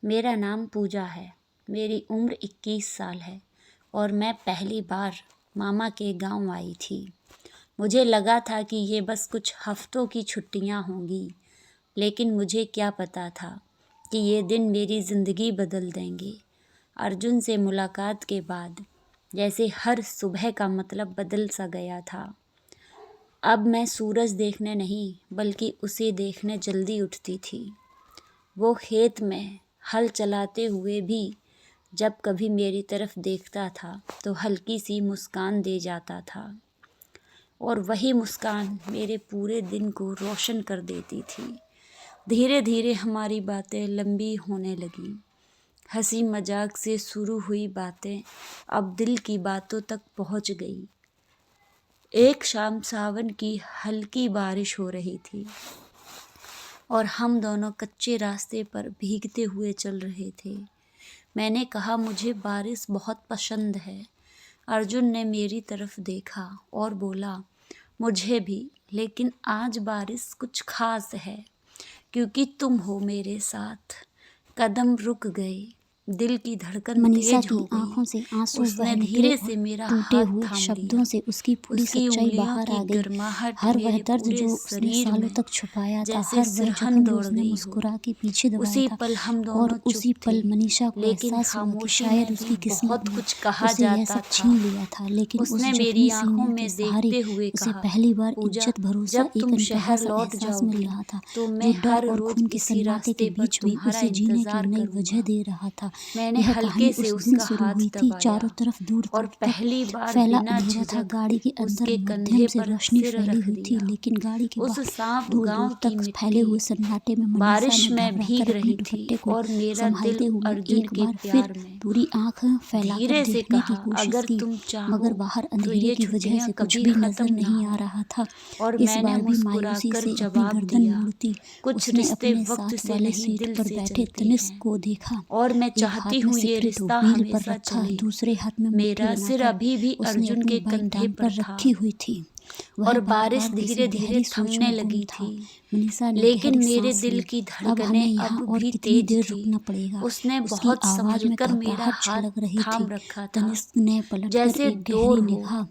मेरा नाम पूजा है। मेरी उम्र 21 साल है और मैं पहली बार मामा के गांव आई थी। मुझे लगा था कि ये बस कुछ हफ्तों की छुट्टियां होंगी, लेकिन मुझे क्या पता था कि ये दिन मेरी ज़िंदगी बदल देंगे। अर्जुन से मुलाकात के बाद जैसे हर सुबह का मतलब बदल सा गया था। अब मैं सूरज देखने नहीं बल्कि उसे देखने जल्दी उठती थी। वो खेत में हल चलाते हुए भी जब कभी मेरी तरफ देखता था तो हल्की सी मुस्कान दे जाता था, और वही मुस्कान मेरे पूरे दिन को रोशन कर देती थी। धीरे धीरे हमारी बातें लंबी होने लगीं। हंसी मजाक से शुरू हुई बातें अब दिल की बातों तक पहुंच गई। एक शाम सावन की हल्की बारिश हो रही थी और हम दोनों कच्चे रास्ते पर भीगते हुए चल रहे थे। मैंने कहा, मुझे बारिश बहुत पसंद है। अर्जुन ने मेरी तरफ देखा और बोला, मुझे भी, लेकिन आज बारिश कुछ खास है क्योंकि तुम हो मेरे साथ। कदम रुक गए, दिल की धड़कन मनीषा तेज की हो गई। आंखों से आंसू उसने बह धीरे निकले से मेरा और टूटे हाथ हुए थाम शब्दों लिया। से उसकी पूरी उसकी सच्चाई उंगलियों बाहर आ की गई। गर्माहट हर वह मेरे दर्द पूरे जो उसने शरीर सालों में तक छुपाया था, जैसे हर वह सिरहन जख्म जो दौड़ उसने गई हो। मुस्कुरा के पीछे दबाया उसी था, पल हम और दोनों उसी चुप थे, पल मनीषा को लेकिन एहसास हुआ कि खामोशी शायद में भी उसकी किस्मत बहुत ने कुछ कहा उसे यह जाता सब था। छीन लिया था। लेकिन उस उसने मेरी जख्मी आंखों सीने के में सहारे देखते हुए उसे कहा, पहली बार पूजा, इज्जत, भरोसा, जब एक तुम अनकहा शहर सा लौट एहसास मिल जाओगी रहा था, तो जो मैं डर हर और रोज खून के इसी सन्नाटे के रास्ते पर बीच भी तुम्हारा उसे जीने की इंतजार नई वजह करूंगा। दे रहा था। मैंने यह हल्के कहानी से उस दिन उसका शुरू हाथ हुई थी। दबाया चारों तरफ दूर और दूर तक पहली बार फैला बिना अंधेरा था। झिझक गाड़ी के अंदर उसके मध्यम कंधे से पर रोशनी सिर फैली रख हुई थी, दिया। लेकिन गाड़ी के उस बाहर सांप दूर दूर गांव की तक फैले मिट्टी हुए सन्नाटे में मनीषा बारिश ने में घबरा भीग कर अपने रही थी दुपट्टे को और मेरा दिल संभालते हुए अर्जुन एक के बार फिर प्यार में। पूरी आंख फैलाकर धीरे से देखने की कहा, कोशिश अगर की, तुम मगर चाहो बाहर तो अंधेरे ये की वजह छुट्टियां से कुछ कभी भी नजर खत्म ना नहीं आ हो। रहा था। और इस मैंने बार भी मायूसी मुस्कुराकर से अपनी जवाब गर्दन दिया, मोड़ती कुछ उसने रिश्ते अपने वक्त साथ से वाले नहीं सीट दिल पर से बैठे चलते तनिष्क हैं, को देखा। और मैं एक चाहती हाथ में हूँ ये सिगरेट रिश्ता व्हील पर हमेशा रखा, चले। दूसरे हाथ में मुट्ठी मेरा सिर बनाकर अभी भी उसने अर्जुन अपनी के बाइक कंधे दांव पर पर था रखी हुई थी। वह और बार बारिश बार किसी धीरे धीरे गहरी सोच थमने में गुम लगी था। थी, मनीषा ने लेकिन गहरी मेरे सांस दिल ली। की अब हमें धड़कनें यहाँ अब और भी कितनी तेज देर थी। रुकना पड़ेगा? उसने उसकी बहुत आवाज में संभलकर मेरा घबराहट हाथ छलक रही थाम थी। रखा था, तनिष्क ने पलटकर जैसे एक डोर गहरी हो निगाह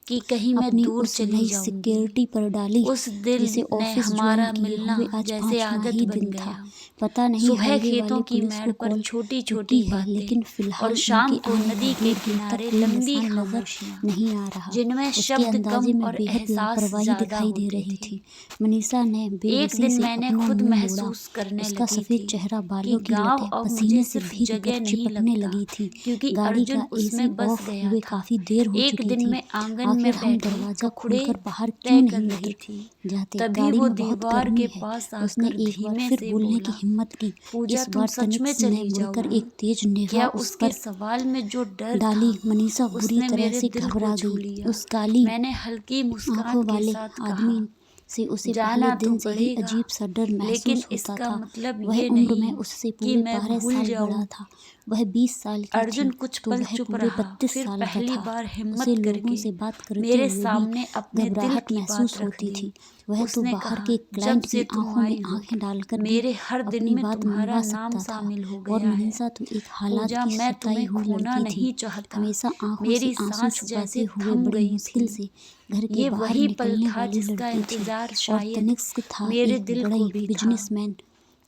कि कहीं मैं अपनी दूर उस चली नई जाऊंगी। सिक्योरिटी पर डाली, उस दिल जिसे ने ऑफिस ज्वाइन हमारा किए मिलना हुए आज जैसे 5वां आदत ही बन दिन था। गया। पता नहीं सुबह हाईवे खेतों वाले की पुलिस मेड़ को पर कॉल छोटी छुट्टी छोटी है, बातें लेकिन और फिलहाल शाम उनके को आने का नदी के दूर दूर तक किनारे कोई लंबी निशान नजर खामोशियां नहीं आ रहा। जिनमें उसके शब्द कम अंदाजे में और बेहद एहसास लापरवाही ज्यादा दिखाई दे होते रही थे। थी। मनीषा ने एक बेबसी दिन से मैंने अपना खुद मुंह मोड़ा। महसूस करने उसका लगी सफेद थी चेहरा कि बालों की गांव लटें अब पसीने मुझे से सिर्फ भीग कर जगह नहीं चिपकने लगता, लगी थी। क्योंकि गाड़ी अर्जुन का एसी उसमें बस ऑफ गया हुए था। काफी देर हो एक चुकी दिन थी। मैं आंगन आखिर में हम बैठी दरवाजा कपड़े खोलकर बाहर क्यों तय कर नहीं रही निकल थी, जाते? तभी गाड़ी वो में बहुत दीवार गर्मी के है। पास उसने आकर एक बार धीमे फिर से बोलने की बोला, हिम्मत की। पूजा इस तुम बार सच में तनिष्क ने चली मुड़कर जाओगी? एक तेज निगाह क्या उस उसके पर सवाल में जो डर डाली। था मनीषा बुरी उसने तरह मेरे से दिल को घबरा छू गई। लिया? उस काली मैंने हल्की मुस्कान आंखों के वाले साथ कहा, आदमी से उसे पहले जाना तो दिन से ही पड़ेगा, अजीब सा डर लेकिन महसूस होता इसका था। मतलब वह ये उम्र में नहीं उससे कि पूरे मैं 12 भूल साल बड़ा जाऊं। था। वह 20 साल की अर्जुन थी कुछ तो पल वह चुप पूरे रहा, 32 फिर साल का पहली था। बार उसे हिम्मत लोगों करके से बात करते मेरे हुए भी सामने अपने दिल घबराहट की बात महसूस रख होती दी। थी। वह तो उसने बाहर कहा, के जब क्लाइंट से की तुम आंखों में आई हो आंखें डालकर भी मेरे हर दिन अपनी में बात तुम्हारा मनवा नाम सकता था। शामिल हो और गया है। मनीषा तो एक हालात पूजा, की मैं सताई तुम्हें हुई खोना लड़की थी। नहीं चाहता। हमेशा आंखों से मेरी आंसू सांस छुपाते जैसे हुए थम बड़ी गई मुश्किल थी। से घर के ये बाहर वही पल निकलने था वाली जिसका लड़की थी। इंतजार और शायद तनिष्क था मेरे एक दिल को बड़े भी था। बिजनेसमैन,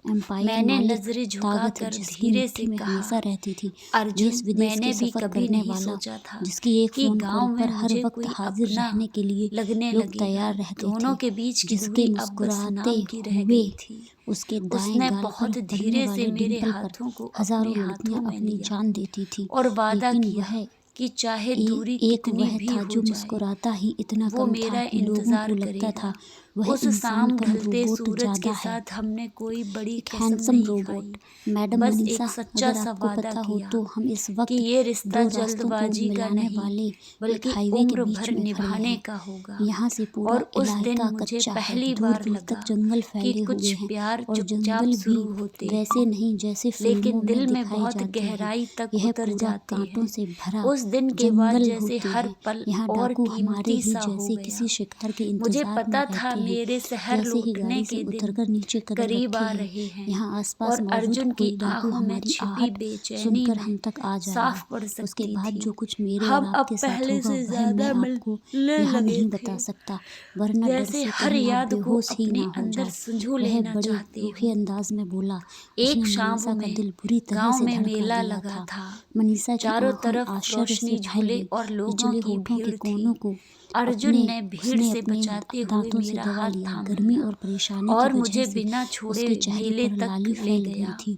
एम्पायर मैंने मालिक, नजरें ताकत झुकाकर जिसकी धीरे से मुट्ठी में कहा, हमेशा रहती थी। अर्जुन, देश विदेश के मैंने भी सफर कभी करने नहीं वाला, सोचा था जिसकी एक कि फोन गांव कॉल में पर हर मुझे वक्त कोई हाजिर अपना रहने के लिए लगने लोग लगेगा। तैयार रहते दोनों थे, के बीच की जिसके दूरी अब बस मुस्कुराते नाम की रह हुए गई थी। उसके दाएं उसने गाल पर बहुत पड़ने धीरे से वाले मेरे डिंपल पर हाथों को अपने हजारों हाथों लड़कियां में अपनी लिया जान देती थी। और वादा लेकिन किया वह कि चाहे दूरी एक कितनी वह भी था हो जो जाए, मुस्कुराता ही इतना वो कम था मेरा कि लोगों इंतजार को लगता था करेगा। वह उस इंसान शाम कम ढलते रोबोट सूरज ज्यादा के है। साथ हमने कोई बड़ी एक कसम हैंडसम नहीं खाई, रोबोट। मैडम बस मनीषा, एक सच्चा अगर सा आपको वादा पता हो किया तो हम इस कि वक्त ये रिश्ता दो रास्तों को जल्दबाजी का मिलाने नहीं वाले एक बल्कि हाईवे के उम्र बीच भर में खड़े निभाने हैं। का होगा। यहाँ से पूरा और उस दिन इलाका मुझे कच्चा है, पहली दूर बार दूर तक लगा जंगल कि फैले कुछ हुए हैं, प्यार और चुपचाप जंगल भी शुरू होते वैसे हैं, नहीं जैसे लेकिन फिल्मों में दिल में दिखाए बहुत जाते हैं। गहराई तक यह उतर पूरा जाते कांटों हैं। से भरा उस दिन के बाद जंगल जैसे होते हर हैं। पल यहाँ और डाकू हमारे कीमती ही सा हो जैसे गया। किसी शिकार के मुझे इंतजार में पता था रहते मेरे शहर जैसे ही लौटने गाड़ी के से दिन उतरकर नीचे कदम करीब आ रखे रहे हैं, हैं यहाँ आसपास और मौजूद अर्जुन की कोई डाकू आंखों में हमारी छिपी आहट बेचैनी सुनकर हम में तक आ साफ जाएगा। पड़ उसके सकती बाद थी। जो कुछ मेरे और हम अब आपके साथ पहले होगा से वह ज्यादा मैं आपको मिलने यहाँ लगे नहीं थे, बता सकता, वरना डर जैसे से हर कहीं आप याद को बेहोश ही अपने ना हो अंदर जाए। संजो वह लेना बड़े चाहते रूखे हो। अंदाज में बोला। उसने एक शाम मनीषा का में दिल बुरी तरह गांव से में धड़का मेला दिया लगा था। था। मनीषा की चारों आंखें तरफ आश्चर्य से रोशनी, फैल झूले गई। और लोगों निचले की होठों के भीड़ कोनों थी। को अर्जुन ने भीड़ उसने से अपने बचाते हुए दांतों से मेरा दबा हाथ लिया। थाम गर्मी लिया और परेशानी की और वजह मुझे से बिना छोड़े उसके चेहरे मेले पर तक लाली ले फैल गई गया। थी।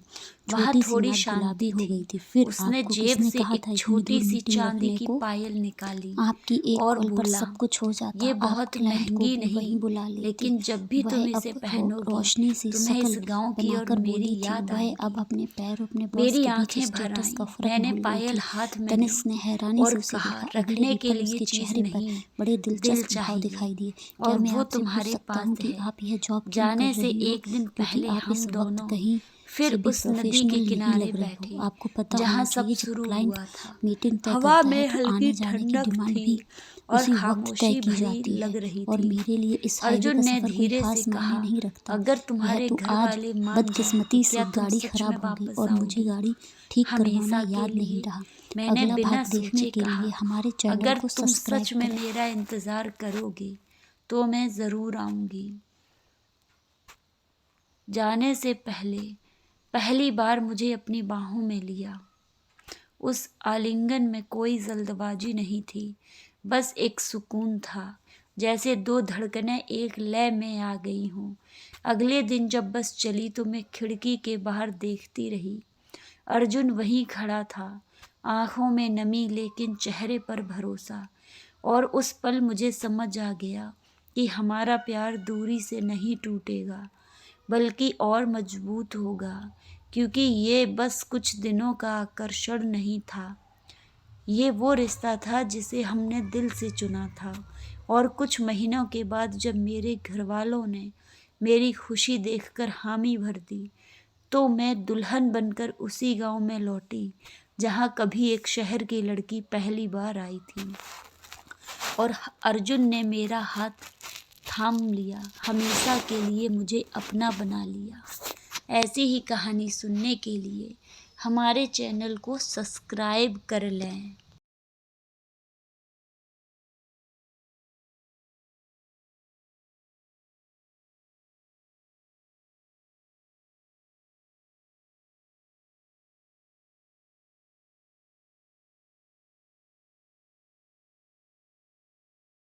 वहाँ छोटी सी थोड़ी नाक गुलाबी शांति हो थी। गई थी। फिर उसने आपको जेब किसने से कहा एक था इतनी छोटी दूर सी मीटिंग चांदी रखने की को? पायल निकाली आपकी एक और कॉल पर बोला, सब कुछ हो जाता। ये आप बहुत क्लाइंट को महंगी भी वहीं नहीं, बुला लेते। लेकिन जब भी वह तुम अब इसे पहनोगी रोशनी सी तुम्हें इस शकल गांव की और बनाकर मेरी बोली थी। याद वह अब आएगी। अपने पैर अपने बॉस मेरी के बीच आंखें भर स्टेटस का आईं। फर्क मैंने भूल गई पायल थी। हाथ में तनिष्क ली ने हैरानी और से उसे कहा, देखा। अगले रखने ही के पल लिए उसके चीज चेहरे पर नहीं, बड़े दिल दिलचस्प भाव चाहिए दिखाई दिए। और क्या मैं वो आपसे पूछ तुम्हारे सकता पास हूँ कि है। आप यह जॉब क्यों जाने कर से रही हो? एक दिन क्योंकि पहले आप हम इस वक्त दोनों कहीं फिर से भी उस नदी के प्रोफेशनल नहीं किनारे लग रहे बैठे हो। आपको पता जहाँ होना सब चाहिए जब शुरू क्लाइंट हुआ था। मीटिंग तय हवा करता है में तो हल्की आने जाने की ठंडक डिमांड थी भी और उसी वक्त तय खामोशी की भरी जाती है। लग रही और थी। मेरे लिए इस हाईवे अर्जुन का ने सफ़र कोई धीरे खास से मायने कहा, नहीं रखता। अगर यह तुम्हारे तो घर आज वाले मान जाएं बदकिस्मती तो से क्या तुम गाड़ी सच खराब में होगी वापस और मुझे आओगी गाड़ी ठीक करवाना हमेशा के याद नहीं लिए? रहा। मैंने अगला बिना भाग देखने सोचे के लिए कहा, हमारे चैनल अगर को तुम सब्सक्राइब सच में करें। मेरा इंतजार करोगे तो मैं जरूर आऊंगी। जाने से पहले पहली बार मुझे अपनी बाहों में लिया। उस आलिंगन में कोई जल्दबाजी नहीं थी, बस एक सुकून था, जैसे दो धड़कनें एक लय में आ गई हों। अगले दिन जब बस चली तो मैं खिड़की के बाहर देखती रही। अर्जुन वहीं खड़ा था, आंखों में नमी लेकिन चेहरे पर भरोसा। और उस पल मुझे समझ आ गया कि हमारा प्यार दूरी से नहीं टूटेगा बल्कि और मजबूत होगा, क्योंकि ये बस कुछ दिनों का आकर्षण नहीं था, ये वो रिश्ता था जिसे हमने दिल से चुना था। और कुछ महीनों के बाद जब मेरे घर वालों ने मेरी खुशी देखकर हामी भर दी तो मैं दुल्हन बनकर उसी गांव में लौटी जहां कभी एक शहर की लड़की पहली बार आई थी। और अर्जुन ने मेरा हाथ थाम लिया, हमेशा के लिए मुझे अपना बना लिया। ऐसी ही कहानी सुनने के लिए हमारे चैनल को सब्सक्राइब कर लें।